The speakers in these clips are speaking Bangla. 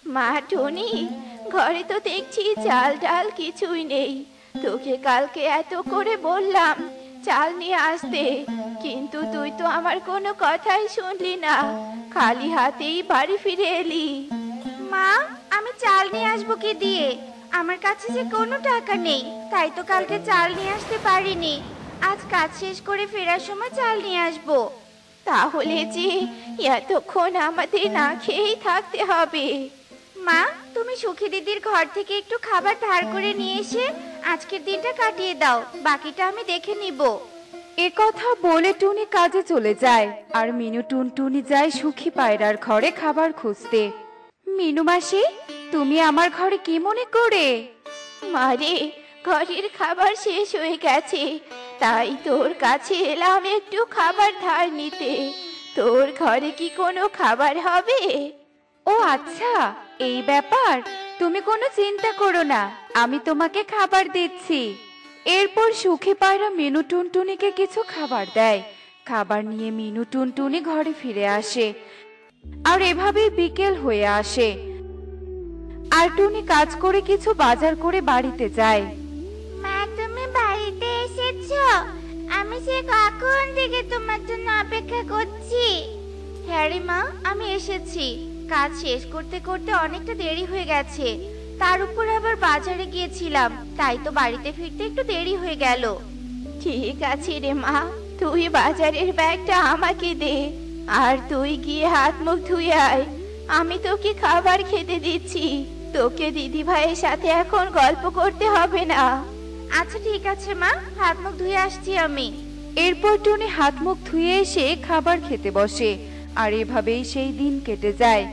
মা টুনি, ঘরে তো দেখছি চাল ডাল কিছুই নেই। তোকে কালকে এত করে বললাম চাল নিয়ে আসতে, কিন্তু তুই তো আমার কোনো কথাই শুনলি না, খালি হাতেই বাড়ি ফিরে এলি। মা, আমি চাল নিয়ে আসবো কি দিয়ে? আমার কাছে যে কোনো টাকা নেই, তাই তো কালকে চাল নিয়ে আসতে পারিনি। আজ কাজ শেষ করে ফেরার সময় চাল নিয়ে আসবো। তাহলে যে এতক্ষণ আমাদের না খেয়েই থাকতে হবে। মা, তুমি সুখী দিদির ঘর থেকে একটু খাবার ধার করে নিয়ে এসে আজকের দিনটা কাটিয়ে দাও, বাকিটা আমি দেখে নিব। এ কথা বলে টুনি কাজে চলে যায়, আর মিনু টুনটুনি যায় সুখী পায়রার ঘরে খাবার খুঁজতে। মিনু মাসি, তুমি আমার ঘরে কি মনে করে? মারে, ঘরের খাবার শেষ হয়ে গেছে, তাই তোর কাছে এলাম একটু খাবার ধার নিতে। তোর ঘরে কি কোনো খাবার হবে? ও আচ্ছা, এই ব্যাপার। তুমি কোনো চিন্তা করো না, আমি তোমাকে খাবার দিচ্ছি। এরপর সুখী পায়রা মিনু টুনটুনিকে কিছু খাবার দেয়। খাবার নিয়ে মিনু টুনটুনি ঘরে ফিরে আসে, আর এভাবেই বিকেল হয়ে আসে। আর টুনি কাজ করে কিছু বাজার করে বাড়িতে যায়। মা, তুমি বাড়িতে এসেছো? আমি সে কখন থেকে তোমার জন্য অপেক্ষা করছি। হ্যাঁ রে মা, আমি এসেছি। কাজ শেষ করতে করতে অনেকটা দেরি হয়ে গেছে, তার উপর আবার বাজারে গিয়েছিলাম, তাই তো বাড়িতে ফিরতে একটু দেরি হয়ে গেল। ঠিক আছে রে মা, তুই বাজারের ব্যাগটা আমাকে দে, আর তুই গিয়ে হাত মুখ ধুয়ে আয়। আমি তোকে খাবার খেতে দিচ্ছি, তোকে দিদি ভাইয়ের সাথে এখন গল্প করতে হবে না। আচ্ছা ঠিক আছে মা, হাত মুখ ধুয়ে আসছি আমি। এরপর টুনি হাত মুখ ধুয়ে এসে খাবার খেতে বসে, আর এভাবেই সেই দিন কেটে যায়।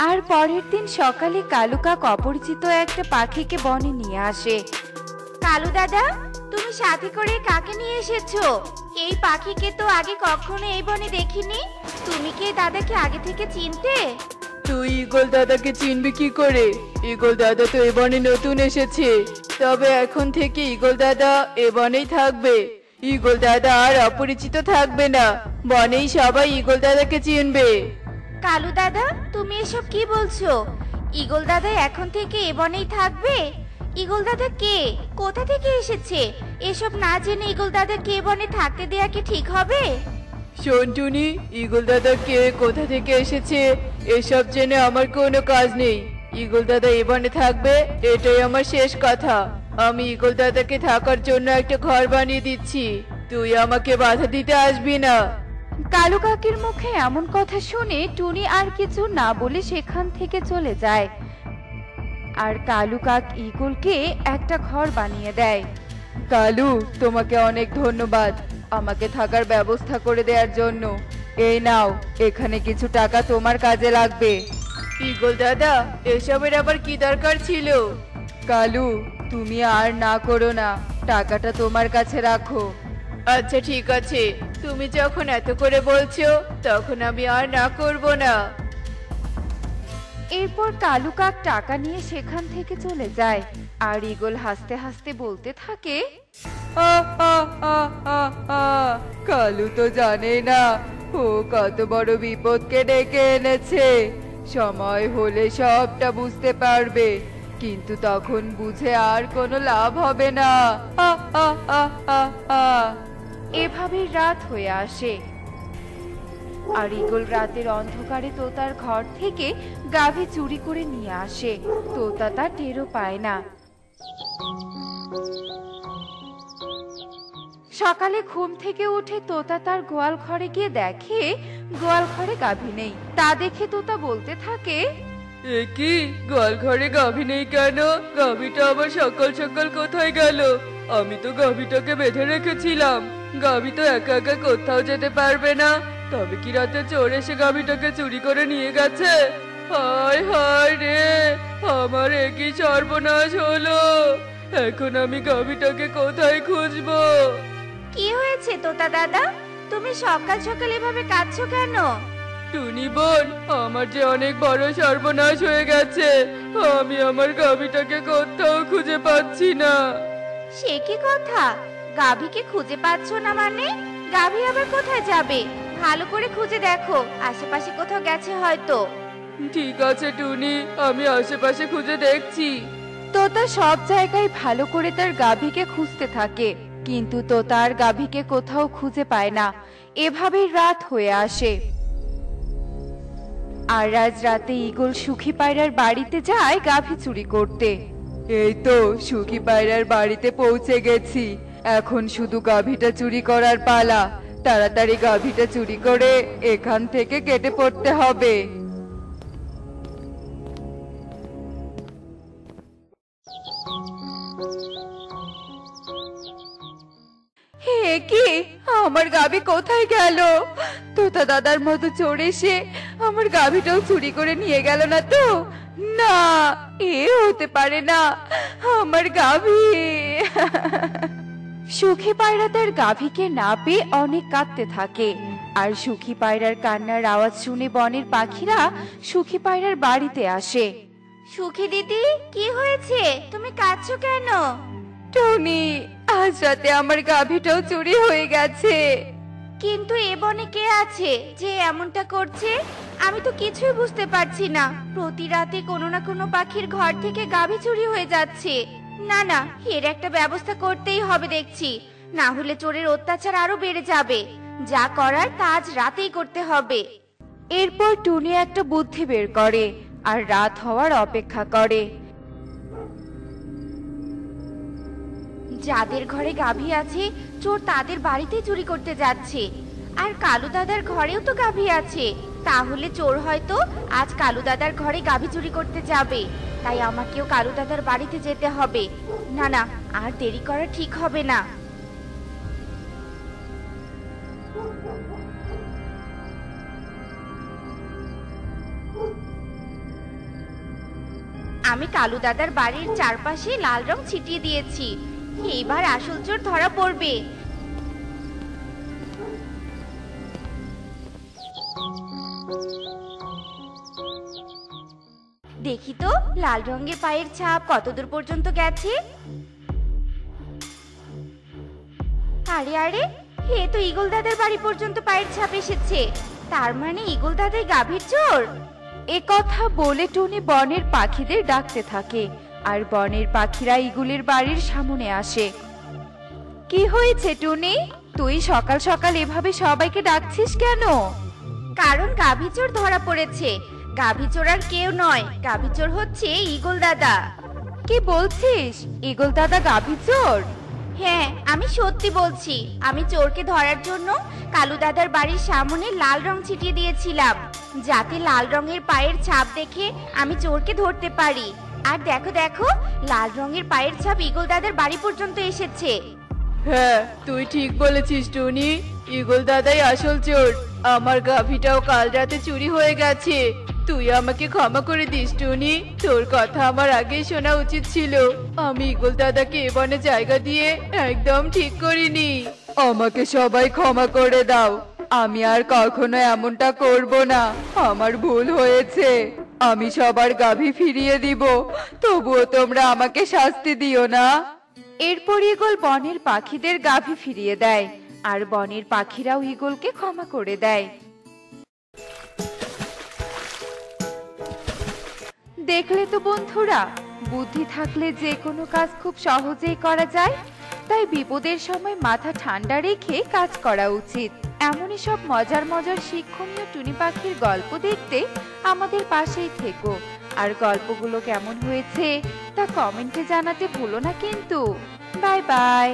আর পরের দিন সকালে কালু কাক অপরিচিত একটা পাখিকে বনে নিয়ে আসে। কালু দাদা, তুমি সাথে করে কাকে নিয়ে এসেছো? এই পাখিকে তো আগে কখনো এই বনে দেখিনি। তুমি কি এই দাদাকে আগে থেকে চিনতে? তুই ঈগল দাদাকে চিনবি কি করে? ঈগল দাদা তো এ বনে নতুন এসেছে, তবে এখন থেকে ঈগল দাদা এ বনেই থাকবে। ঈগল দাদা আর অপরিচিত থাকবে না, বনেই সবাই ঈগল দাদাকে চিনবে। কালু দাদা, তুমি এসব কি বলছো? ঈগল দাদা এখন থেকে এ বনেই থাকবে? ঈগল দাদা কে? কোথা থেকে এসেছে? এসব না জেনে ঈগল দাদা কে বনে থাকতে দেয়া কি ঠিক হবে? শোন টুনি, ঈগল দাদা কে, কোথা থেকে এসেছে এসব জেনে আমার কোনো কাজ নেই। ঈগল দাদা এ বনে থাকবে, এটাই আমার শেষ কথা। আমি ঈগল দাদাকে থাকার জন্য একটা ঘর বানিয়ে দিচ্ছি, তুই আমাকে বাধা দিতে আসবি না। কালু কাকের মুখে এমন কথা শুনে টুনি আর কিছু না বলে সেখান থেকে চলে যায়। আর কালু কাক ঈগলকে একটা ঘর বানিয়ে দেয়। কালু, তোমাকে অনেক ধন্যবাদ আমাকে থাকার ব্যবস্থা করে দেওয়ার জন্য। এই নাও, এখানে কিছু টাকা তোমার কাজে লাগবে। ঈগল দাদা, এসবের আবার কি দরকার ছিল? কালু, তুমি আর না করো না, টাকাটা তোমার কাছে রাখো। আচ্ছা ঠিক আছে, তুমি যখন এত করে বলছো তখন আমি আর না করব না। এরপর কালু কাক টাকা নিয়ে সেখান থেকে চলে যায়, আর ঈগল হাসতে হাসতে বলতে থাকে, কালু তো জানে না ও কত বড় বিপদকে ডেকে এনেছে। সময় হলে সবটা বুঝতে পারবে, কিন্তু তখন বুঝে আর কোনো লাভ হবে না। এভাবে রাত হয়ে আসে। আর ঈগল রাতের অন্ধকারে তোতার ঘর থেকে গাভী চুরি করে নিয়ে আসে। তোতা তা টেরও পায় না। সকালে ঘুম থেকে উঠে তোতা তার গোয়াল ঘরে গিয়ে দেখে গোয়াল ঘরে গাভী নেই। তা দেখে তোতা বলতে থাকে, এ কি, গোয়াল ঘরে গাভী নেই কেন? গাভীটা আবার সকাল সকাল কোথায় গেল? আমি তো গাভীটাকে বেঁধে রেখেছিলাম। গাভী তো একা একা কোথাও যেতে পারবে না, তবে কি রাতে চোর এসে গাভীটাকে চুরি করে নিয়ে গেছে? হায় হায় রে, আমার এ কি সর্বনাশ হলো! এখন আমি গাভীটাকে কোথায় খুঁজবো? কি হয়েছে তোতা দাদা? তুমি সকাল সকাল এভাবে কাঁদছো কেন? টুনি বোন, আমার যে অনেক বড় সর্বনাশ হয়ে গেছে। আমি আমার গাভীটাকে কোথাও খুঁজে পাচ্ছি না। সে কি কথা? গাভীকে খুঁজে পাচ্ছ না মানে? গাভী আবার কোথায় যাবে? ভালো করে খুঁজে দেখো, আশেপাশে কোথাও গেছে হয়তো। ঠিক আছে টুনি, আমি আশেপাশে খুঁজে দেখছি। তোতা সব জায়গায় ভালো করে তার গাভীকে খুঁজতে থাকে, কিন্তু তোতা আর গাভীকে কোথাও খুঁজে পায় না। এভাবেই রাত হয়ে আসে। আর আজ রাতে ঈগল সুখী পায়রার বাড়িতে যায় গাভী চুরি করতে। এই তো সুখী পায়রার বাড়িতে পৌঁছে গেছি, এখন শুধু গাভীটা চুরি করার পালা। তাড়াতাড়ি গাভীটা চুরি করে এখান থেকে কেটে পড়তে হবে। হে কি, আমার গাভী কোথায় গেল? তোতা দাদার মতো চোর এসে আমার গাভীটাও চুরি করে নিয়ে গেল না তো? না, এ হতে পারে না, আমার গাভী। সুখী পায়রা তার গাভীকে না পেয়ে অনেক কাঁদতে থাকে। আর সুখী পায়রার কান্নার আওয়াজ শুনে বনের পাখিরা সুখী পায়রার বাড়িতে আসে। সুখী দিদি, কি হয়েছে? তুমি কাঁদছো কেন? টনি, আজ রাতে আমার গাভীটাও চুরি হয়ে গেছে। কিন্তু এ বনে কে আছে যে এমনটা করছে? আমি তো কিছুই বুঝতে পারছি না। প্রতি রাতে কোনো না কোনো পাখির ঘর থেকে গাভী চুরি হয়ে যাচ্ছে। না না, এর একটা ব্যবস্থা করতেই হবে দেখছি, না হলে চোরের অত্যাচার আরো বেড়ে যাবে। যা করার তা আজ রাতেই করতে হবে। এরপর টুনি একটা বুদ্ধি বের করে আর রাত হওয়ার অপেক্ষা করে। যাদের ঘরে গাভী আছে চোর তাদের বাড়িতে চুরি করতে যাচ্ছে। আর কালু দাদার ঘরেও তো গাভী আছে, তাহলে চোর হয়তো আজ কালু দাদার ঘরে গাভী চুরি করতে যাবে। তাই আমাকেও কালু দাদার বাড়িতে যেতে হবে। না না, আর দেরি করা ঠিক হবে না। আমি কালু দাদার বাড়ির চারপাশে লাল রং ছিটিয়ে দিয়েছি। এইবার আসল চোর ধরা পড়বে। দেখি তো লাল রঙের পায়ের ছাপ কতদূর পর্যন্ত গেছে। আরে আরে, এ তো ঈগল দাদার বাড়ি পর্যন্ত পায়ের ছাপ এসেছে। তার মানে ঈগল দাদাই গাভীর চোর। এ কথা বলে টুনি বনের পাখিদের ডাকতে থাকে। আর বনের পাখিরা ঈগলের বাড়ির সামনে আসে। কি হয়েছে টুনি, তুই সকাল সকাল এভাবে সবাইকে ডাকছিস কেন? কারণ গাভী চোর ধরা পড়েছে। গাভী চোর আর কেউ নয়, গাভী চোর হচ্ছে ঈগল দাদা। কি বলছিস? ঈগল দাদা গাভী চোর? হ্যাঁ, আমি সত্যি বলছি। আমি চোরকে ধরার জন্য কালু দাদার বাড়ির সামনে লাল রং ছিটিয়ে দিয়েছিলাম, যাতে লাল রঙের পায়ের ছাপ দেখে আমি চোরকে ধরতে পারি। আর দেখো দেখো, লাল রঙের পায়ের ছাপ ঈগল দাদার বাড়ি পর্যন্ত এসেছে। হ্যাঁ, তুই ঠিক বলেছিস টুনি, ঈগল দাদাই আসল চোর। আমার গাভীটাও কাল রাতে চুরি হয়ে গেছে। তুই আমাকে ক্ষমা করে দিস টুনি, তোর কথা আমার আগেই শোনা উচিত ছিল। আমি ঈগল দাদাকে এ বনে জায়গা দিয়ে একদম ঠিক করিনি। আমাকে সবাই ক্ষমা করে দাও, আমি আর কখনো এমনটা করব না। আমার ভুল হয়েছে, আমি সবার গাভী ফিরিয়ে দিব, তবুও তোমরা আমাকে শাস্তি দিও না। এরপর ঈগল বনের পাখিদের গাভী ফিরিয়ে দেয়। আর বনের পাখিরাও ঈগলকে ক্ষমা করে দেয়। দেখলে তো বন্ধুরা, বুদ্ধি থাকলে যে কোনো কাজ খুব সহজেই করা যায়। তাই বিপদের সময় মাথা ঠান্ডা রেখে কাজ করা উচিত। এমনই সব মজার মজার শিক্ষণীয় টুনি পাখির গল্প দেখতে আমাদের পাশেই থেকো। আর গল্পগুলো কেমন হয়েছে তা কমেন্টে জানাতে ভুলো না কিন্তু। Bye bye.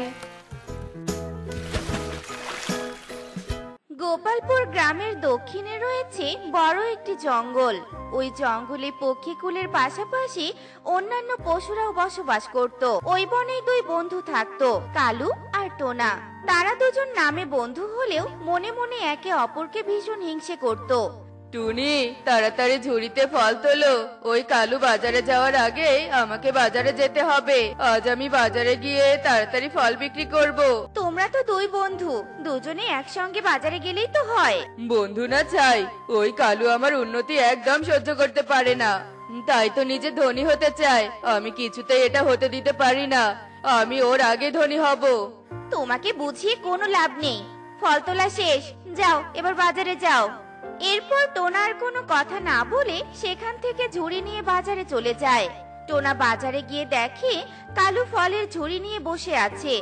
গোপালপুর গ্রামের দক্ষিণে রয়েছে বড় একটি জঙ্গল। ওই জঙ্গলে পক্ষীকুলের পাশাপাশি অন্যান্য পশুরাও বসবাস করত। ওই বনে দুই বন্ধু থাকতো, কালু আর টোনা। তারা দুজন নামে বন্ধু হলেও মনে মনে একে অপরকে ভীষণ হিংসে করত। টুনি, তাড়াতাড়ি ঝুড়িতে ফল তোলো, ওই কালু বাজারে যাওয়ার আগে আমাকে বাজারে যেতে হবে। আজ আমি বাজারে গিয়ে তাড়াতাড়ি ফল বিক্রি করব। তোমরা তো দুই বন্ধু, দুজনে একসঙ্গে বাজারে গেলেই তো হয়। বন্ধু না চাই, ওই কালু আমার উন্নতি একদম সহ্য করতে পারে না, তাই তো নিজে ধনী হতে চায়। আমি কিছুতেই এটা হতে দিতে পারি না, আমি ওর আগে ধনী হব। তোমাকে বুঝিয়ে কোনো লাভ নেই। ফল তোলা শেষ, যাও এবার বাজারে যাও। এরপর টোনা আর কোনো কথা না বলে সেখান থেকে ঝুড়ি নিয়ে বাজারে চলে যায়। টোনা বাজারে গিয়ে দেখে কালু ফলের ঝুড়ি নিয়ে বসে আছে।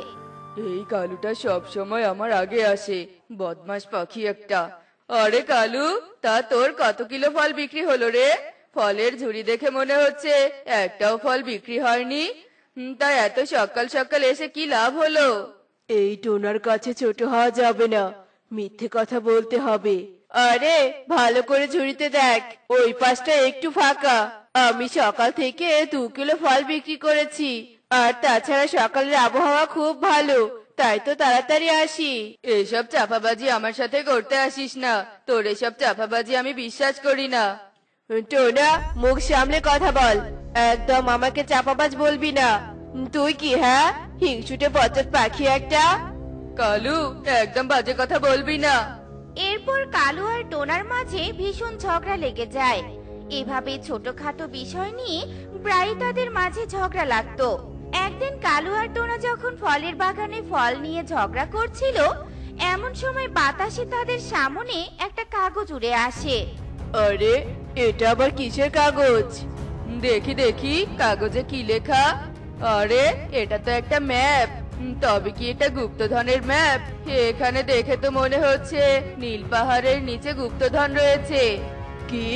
এই কালুটা সব সময় আমার আগে আসে, বদমাশ পাখি একটা। আরে কালু, তা তোর কত কিলো ফল বিক্রি হলো রে? ফলের ঝুড়ি দেখে মনে হচ্ছে একটাও ফল বিক্রি হয়নি। তা এত সকাল সকাল এসে কি লাভ হলো? এই টোনার কাছে ছোট হওয়া যাবে না, মিথ্যে কথা বলতে হবে। আরে ভালো করে ঝুড়িতে দেখ, ওই পাশটা একটু ফাঁকা। আমি সকাল থেকে 2 কিলো ফল বিক্রি করেছি। আর তাছাড়া সকালের আবহাওয়া খুব ভালো, তাই তো তাড়াতাড়ি আসি। এসব চাপাবাজি আমার সাথে করতে আসিস না, তোর এসব চাপাবাজি আমি বিশ্বাস করি না। টোনা, মুখ সামলে কথা বল, একদম আমাকে চাপাবাজ বলবি না। তুই কি হ্যাঁ, হিংসুটে বচত পাখি একটা? কালু, একদম বাজে কথা বলবি না। এরপর কালু আর টোনার মাঝে ভীষণ ঝগড়া লেগে যায়। এভাবে ছোটখাটো বিষয় নিয়ে প্রায় তাদের মাঝে ঝগড়া লাগতো। একদিন কালু আর টোনা যখন ফলের বাগানে ফল নিয়ে ঝগড়া করছিল, এমন সময় বাতাসে তাদের সামনে একটা কাগজ উড়ে আসে। আরে, এটা আবার কিসের কাগজ? দেখি দেখি কাগজে কি লেখা। আরে, এটা তো একটা ম্যাপ। তবে কি এটা গুপ্তধনের ম্যাপ? এখানে দেখে তো মনে হচ্ছে নীল পাহাড়ের নিচে গুপ্তধন রয়েছে। কি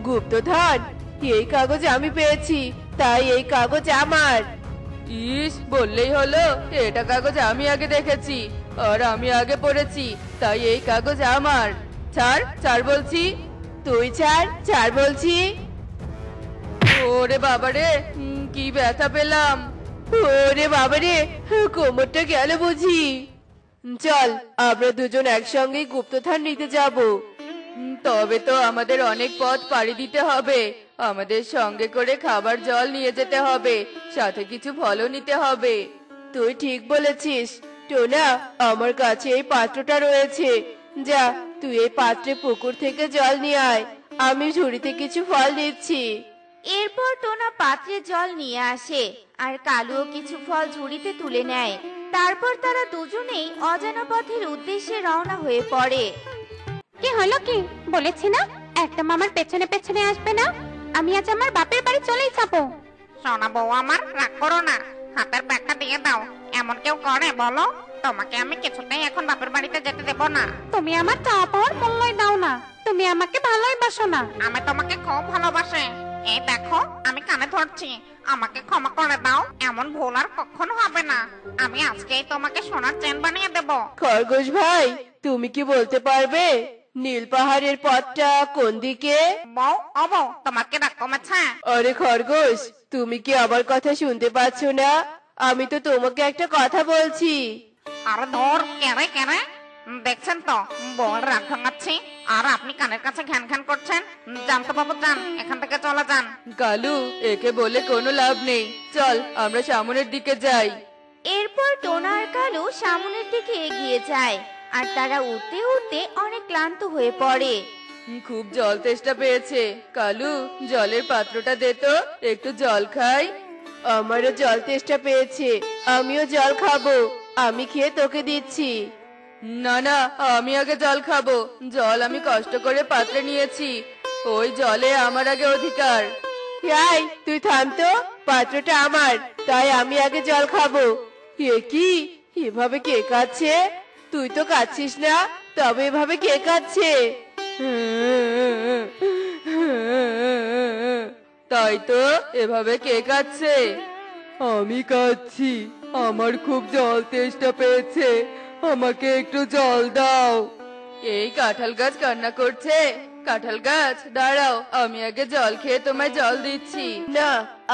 গুপ্তধন? এই কাগজ আমি পেয়েছি, তাই এই কাগজ আমার। ইস, বললেই হলো, এটা কাগজ আমি আগে দেখেছি আর আমি আগে পড়েছি, তাই এই কাগজ আমার। ছাড় ছাড় বলছি। তুই ছাড়, ছাড় বলছি। ওরে বাবারে, কি ব্যথা পেলাম। ওরে বাবারে, কোমরটা গেল বুঝি। চল, আমরা দুজন একসঙ্গেই গুপ্তধন নিতে যাব। তবে তো আমাদের অনেক পথ পাড়ি দিতে হবে। আমাদের সঙ্গে করে খাবার জল নিয়ে যেতে হবে, সাথে কিছু ফলও নিতে হবে। তুই ঠিক বলেছিস। টোনা, আমার কাছে এই পাত্রটা রয়েছে, যা তুই এই পাত্রে পুকুর থেকে জল নিয়ে আয়, আমি ঝুড়িতে কিছু ফল দিচ্ছি। এরপর টোনা পাত্রে জল নিয়ে আসে আর কালুও কিছু ফল ঝুড়িতে তুলে নেয়। তারপর তারা দুজনেই অজানা পথের উদ্দেশ্যে রওনা হয়ে পড়ে। কি হলো কি? বলেছি না একদম আমার পেছনে পেছনে আসবে না। আমি আজ আমার বাপের বাড়ি চলেই যাবো। সোনা বউ আমার, রাগ করো না, হাতের ব্যাগটা দিয়ে দাও। এমন কেউ করে বলো? তোমাকে আমি কিছুতেই এখন বাপের বাড়িতে যেতে দেব না। তুমি আমার চাওয়া পাওয়ার মূল্যই দাও না। তুমি আমাকে ভালোই বাসো না। আমি তোমাকে খুব ভালোবাসি। এই দেখো, আমি কানে ধরছি, আমাকে ক্ষমা করে দাও। এমন ভুল আর কখনো হবে না। আমি আজকেই তোমাকে সোনার চেন বানিয়ে দেব। খরগোশ ভাই, তুমি কি বলতে পারবে নীল পাহাড়ের পথটা কোন দিকে? বউ, ও বউ, তোমার কি রাগ কমেছে? আরে খরগোশ, তুমি কি আমার কথা শুনতে পাচ্ছ না? আমি তো তোমাকে একটা কথা বলছি। আরে ধর, কেরে কেরে, দেখছেন তো বউয়ের রাগ ভাঙাচ্ছি, আর আপনি কানের কাছে ঘ্যান ঘ্যান করছেন। যান তো বাবু, যান, এখান থেকে চলে যান। কালু, একে বলে কোনো লাভ নেই, চল আমরা সামনের দিকে যাই। এরপর টোনা আর কালু সামনের দিকে এগিয়ে যায় আর তারা উঠতে উঠতে অনেক ক্লান্ত হয়ে পড়ে। খুব জল তেষ্টা পেয়েছে। কালু, জলের পাত্রটা দে তো, একটু জল খাই। আমারও জল তেষ্টা পেয়েছে, আমিও জল খাবো। আমি খেয়ে তোকে দিচ্ছি। না না, আমি আগে জল খাবো। জল আমি কষ্ট করে পাত্রে নিয়েছি, ওই জলে আমার আগে অধিকার। এই, তুই থাম তো, পাত্রটা আমার, তাই আমি আগে জল খাবো। এ কি, এভাবে কে কাচ্ছে? তুই তো কাচ্ছিস না, তবে এভাবে কে কাচ্ছে? তাই তো, এভাবে কে কাচ্ছে? আমি কাচ্ছি, আমার খুব জল তেষ্টা পেয়েছে, আমাকে একটু জল দাও। এই কাঁঠাল গাছ কান্না করছে। কাঁঠাল গাছ, দাঁড়াও, আমি আগে জল খেয়ে তোমায় জল দিচ্ছি। না,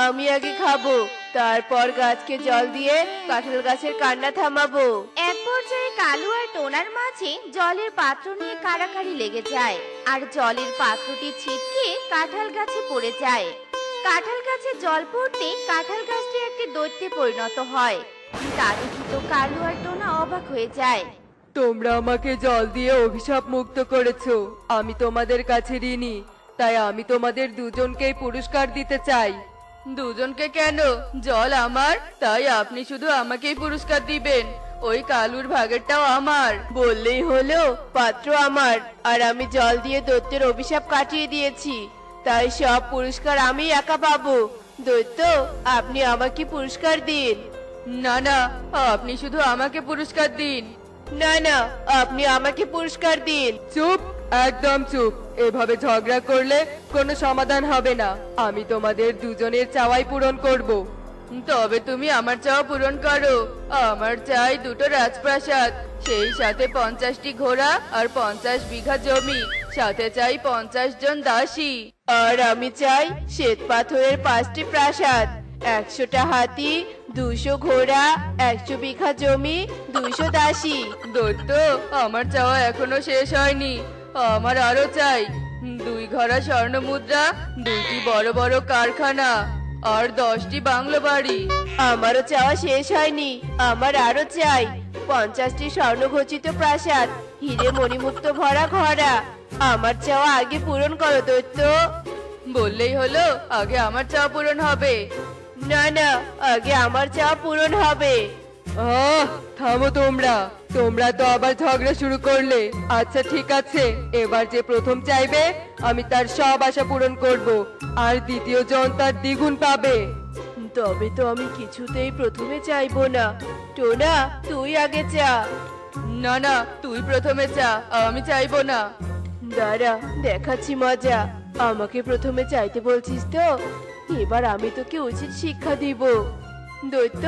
আমি আগে খাবো, তারপর গাছকে জল দিয়ে কাঁঠাল গাছের কান্না থামাবো। এক পর্যায়ে কালু আর টোনার মাঝে জলের পাত্র নিয়ে কাড়াকাড়ি লেগে যায় আর জলের পাত্রটি ছিটকে কাঁঠাল গাছে পড়ে যায়। কাঁঠাল গাছে জল পড়তে কাঁঠাল গাছটি একটি দৈত্যে পরিণত হয়। তা দেখে তো কালু আর টোনা অবাক হয়ে যায়। তোমরা আমাকে জল দিয়ে অভিশাপ মুক্ত করেছো, আমি তোমাদের কাছে ঋণী, তাই আমি তোমাদের দুজনকেই পুরস্কার দিতে চাই। দুজনকে কেন? জল আমার, তাই আপনি শুধু আমাকেই পুরস্কার দিবেন। ওই কালুর ভাগেরটাও আমার। বললেই হলো পাত্র আমার, আর আমি জল দিয়ে দৈত্যের অভিশাপ কাটিয়ে দিয়েছি, তাই সব পুরস্কার আমি একা পাবো। দৈত্য, আপনি আমাকে পুরস্কার দিন। না না, আপনি শুধু আমাকে পুরস্কার দিন। না না, আপনি আমাকে পুরস্কার দিন। চুপ, একদম চুপ। এভাবে ঝগড়া করলে কোনো সমাধান হবে না। আমি তোমাদের দুজনের চাওয়াই পূরণ করব। তবে তুমি আমার চাওয়া পূরণ করো। আমার চাই 2টো রাজপ্রাসাদ, সেই সাথে 50টি ঘোড়া আর 50 বিঘা জমি, সাথে চাই 50 জন দাসী। আর আমি চাই শ্বেত পাথরের 5টি প্রাসাদ, 100টা হাতি, 200 ঘোড়া, 100 বিঘা জমি, 200 দাসী। দৈত্য, আমার চাওয়া এখনো শেষ হয়নি। আমার আরো চাই 2 ঘোড়া স্বর্ণ মুদ্রা, 2টি বড় বড় কারখানা আর 10টি বাংলো বাড়ি। আমারও চাওয়া শেষ হয়নি, আমার আরো চাই 50টি স্বর্ণখচিত প্রাসাদ, হিরে মণিমুক্ত ভরা ঘোড়া। আমার চাওয়া আগে পূরণ করো দৈত্য। বললেই হলো আগে আমার চাওয়া পূরণ হবে। না না, আগে আমার চাওয়া পূরণ হবে। থামো তোমরা, তোমরা তো আবার ঝগড়া শুরু করলে। আচ্ছা ঠিক আছে, এবার যে প্রথম চাইবে আমি তার সব আশা পূরণ করব, আর দ্বিতীয় জন তার দ্বিগুণ পাবে। তবে তো আমি কিছুতেই প্রথমে চাইবো না। টোনা, তুই আগে চা। না না, তুই প্রথমে চা, আমি চাইবো না। দাঁড়া, দেখাচ্ছি মজা। আমাকে প্রথমে চাইতে বলছিস তো, এবার আমি তোকে উচিত শিক্ষা দিব। দৈত্য,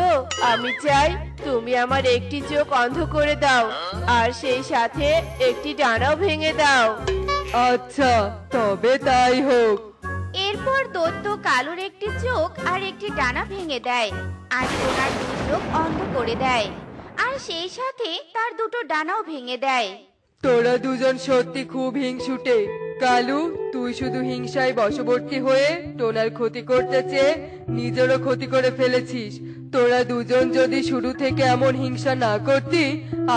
আমি চাই তুমি আমার একটি চোখ অন্ধ করে দাও, আর সেই সাথে একটি ডানাও ভেঙে দাও। আচ্ছা, তবে তাই হোক। এরপর দৈত্য কালুর একটি চোখ আর একটি ডানা ভেঙে দেয়, আর টোনার 2 চোখ অন্ধ করে দেয়, আর সেই সাথে তার 2টো ডানাও ভেঙে দেয়। তোরা দুজন সত্যি খুব হিংসুটে। কালু, তুই শুধু হিংসায় বশবর্তী হয়ে টোনার ক্ষতি করতে চেয়ে নিজেরও ক্ষতি করে ফেলেছিস। তোরা দুজন যদি শুরু থেকে এমন হিংসা না করতি,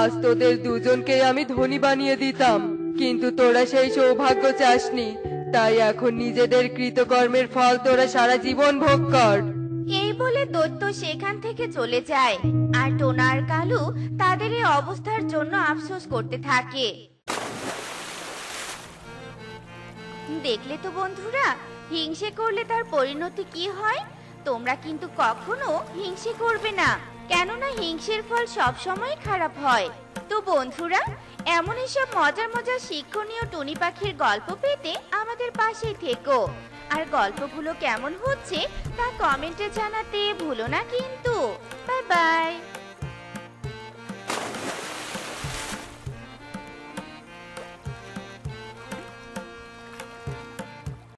আজ তোদের দুজনকেই আমি ধনী বানিয়ে দিতাম। কিন্তু তোরা সেই সৌভাগ্য চাসনি, তাই এখন নিজেদের কৃতকর্মের ফল তোরা সারা জীবন ভোগ কর। এই বলে দৈত্য সেখান থেকে চলে যায়, আর টোনা আর কালু তাদের এই অবস্থার জন্য আফসোস করতে থাকে। দেখলে তো বন্ধুরা, হিংসে করলে তার পরিণতি কি হয়। তোমরা কিন্তু কখনো হিংসে করবে না, কেননা হিংসের ফল সব সময় খারাপ হয়। তো বন্ধুরা, এমনই সব মজার মজার শিক্ষণীয় টুনি পাখির গল্প পেতে আমাদের পাশেই থেকো। আর গল্পগুলো কেমন হচ্ছে তা কমেন্টে জানাতে ভুলো না কিন্তু। Bye bye.